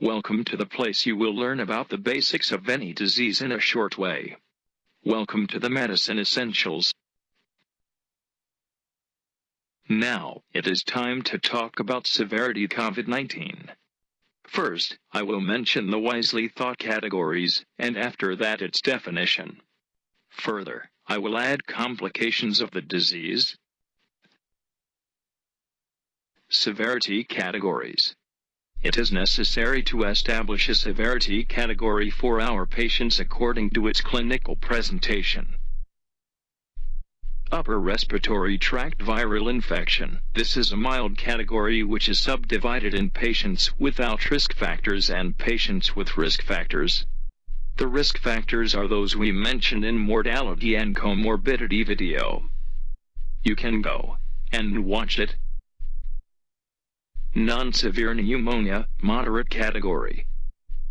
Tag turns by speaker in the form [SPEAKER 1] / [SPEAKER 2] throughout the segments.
[SPEAKER 1] Welcome to the place you will learn about the basics of any disease in a short way. Welcome to the Medicine Essentials. Now, it is time to talk about severity COVID-19. First, I will mention the wisely thought categories, and after that its definition. Further, I will add complications of the disease. Severity categories. It is necessary to establish a severity category for our patients according to its clinical presentation. Upper respiratory tract viral infection. This is a mild category which is subdivided in patients without risk factors and patients with risk factors. The risk factors are those we mentioned in mortality and comorbidity video. You can go and watch it. Non-severe pneumonia, moderate category.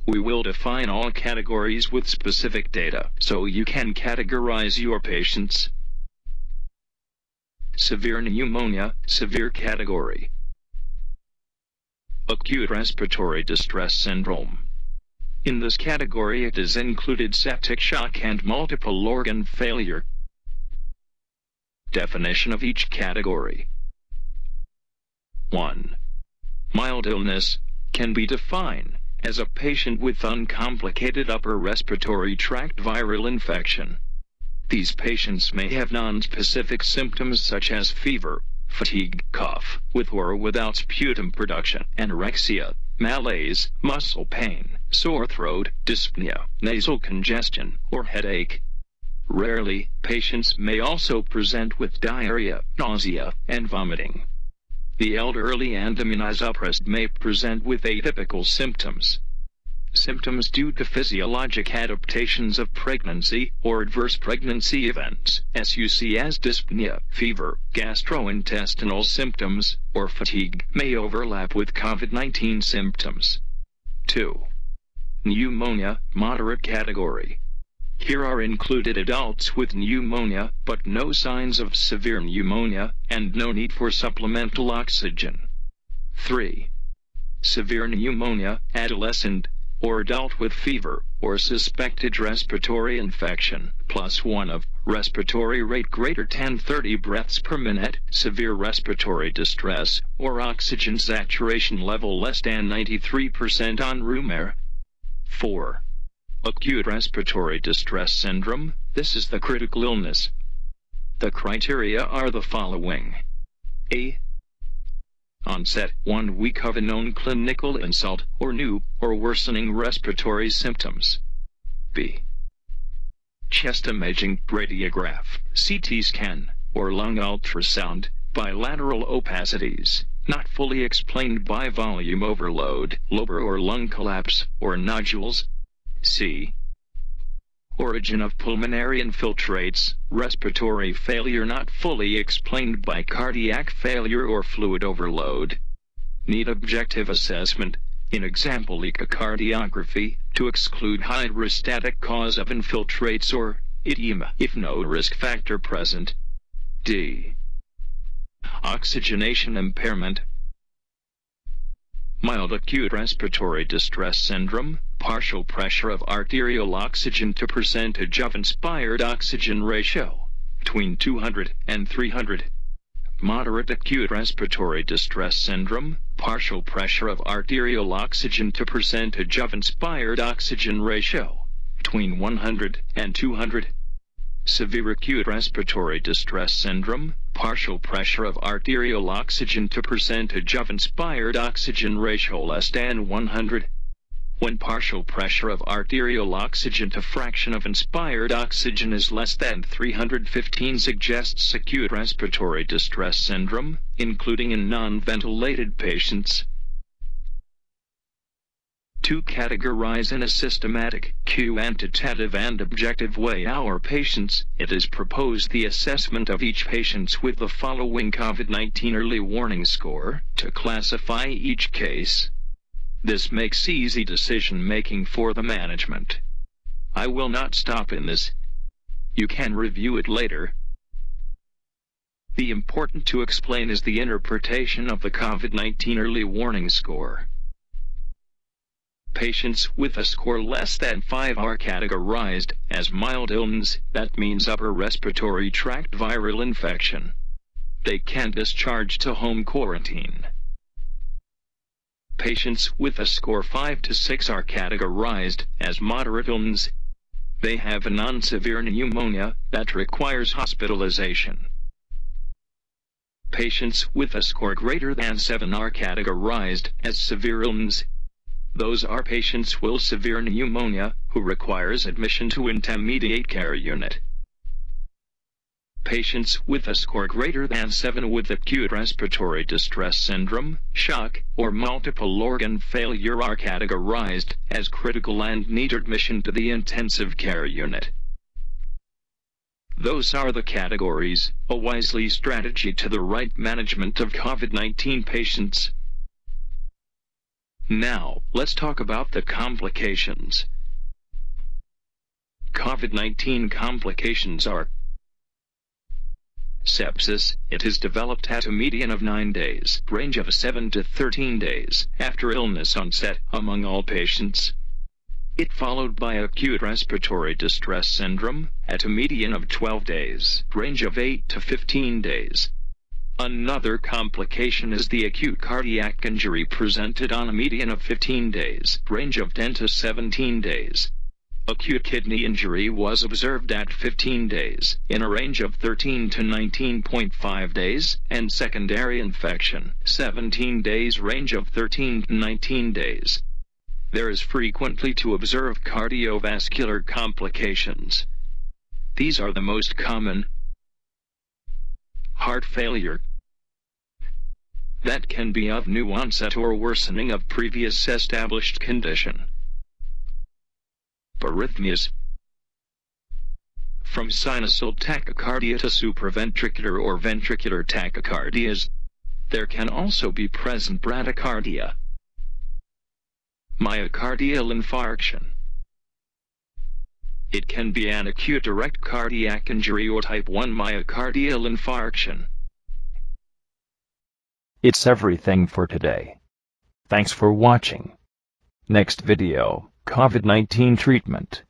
[SPEAKER 1] We will define all categories with specific data so you can categorize your patients. Severe pneumonia, severe category. Acute respiratory distress syndrome. In this category it is included septic shock and multiple organ failure. Definition of each category. 1. Mild illness can be defined as a patient with uncomplicated upper respiratory tract viral infection. These patients may have non-specific symptoms such as fever, fatigue, cough, with or without sputum production, anorexia, malaise, muscle pain, sore throat, dyspnea, nasal congestion, or headache. Rarely, patients may also present with diarrhea, nausea, and vomiting. The elderly and immunosuppressed may present with atypical symptoms. Symptoms due to physiologic adaptations of pregnancy or adverse pregnancy events, such as dyspnea, fever, gastrointestinal symptoms, or fatigue, may overlap with COVID-19 symptoms. 2. Pneumonia, moderate category. Here are included adults with pneumonia, but no signs of severe pneumonia, and no need for supplemental oxygen. 3. Severe pneumonia, adolescent, or adult with fever, or suspected respiratory infection, +1 of respiratory rate greater than 30 breaths per minute, severe respiratory distress, or oxygen saturation level less than 93% on room air. 4. Acute respiratory distress syndrome. This is the critical illness. The criteria are the following. A. Onset 1 week of a known clinical insult or new or worsening respiratory symptoms. B. Chest imaging, radiograph, CT scan, or lung ultrasound, bilateral opacities, not fully explained by volume overload, lobar or lung collapse, or nodules. C. Origin of pulmonary infiltrates, respiratory failure not fully explained by cardiac failure or fluid overload. Need objective assessment, in example echocardiography, to exclude hydrostatic cause of infiltrates or edema if no risk factor present. D. Oxygenation impairment. Mild acute respiratory distress syndrome, partial pressure of arterial oxygen to percentage of inspired oxygen ratio, between 200 and 300. Moderate acute respiratory distress syndrome, partial pressure of arterial oxygen to percentage of inspired oxygen ratio, between 100 and 200. Severe acute respiratory distress syndrome, partial pressure of arterial oxygen to percentage of inspired oxygen ratio less than 100. When partial pressure of arterial oxygen to fraction of inspired oxygen is less than 315 suggests acute respiratory distress syndrome, including in non-ventilated patients. To categorize in a systematic, quantitative and objective way our patients, it is proposed the assessment of each patient with the following COVID-19 early warning score, to classify each case. This makes easy decision-making for the management. I will not stop in this. You can review it later. The important to explain is the interpretation of the COVID-19 early warning score. Patients with a score less than 5 are categorized as mild illness, that means upper respiratory tract viral infection. They can discharge to home quarantine. Patients with a score 5 to 6 are categorized as moderate illness. They have a non-severe pneumonia that requires hospitalization. Patients with a score greater than 7 are categorized as severe illness. Those are patients with severe pneumonia who requires admission to intermediate care unit. Patients with a score greater than 7 with acute respiratory distress syndrome, shock, or multiple organ failure are categorized as critical and need admission to the intensive care unit. Those are the categories, a wisely strategy to the right management of COVID-19 patients. Now, let's talk about the complications. COVID-19 complications are sepsis. It is developed at a median of 9 days, range of 7 to 13 days, after illness onset, among all patients. It followed by acute respiratory distress syndrome, at a median of 12 days, range of 8 to 15 days. Another complication is the acute cardiac injury presented on a median of 15 days, range of 10 to 17 days. Acute kidney injury was observed at 15 days, in a range of 13 to 19.5 days, and secondary infection, 17 days, range of 13 to 19 days. There is frequently to observe cardiovascular complications. These are the most common: heart failure, that can be of new onset or worsening of previous established condition. Arrhythmias, from sinusal tachycardia to supraventricular or ventricular tachycardias. There can also be present bradycardia. Myocardial infarction. It can be an acute direct cardiac injury or type 1 myocardial infarction.
[SPEAKER 2] It's everything for today. Thanks for watching. Next video, COVID-19 treatment.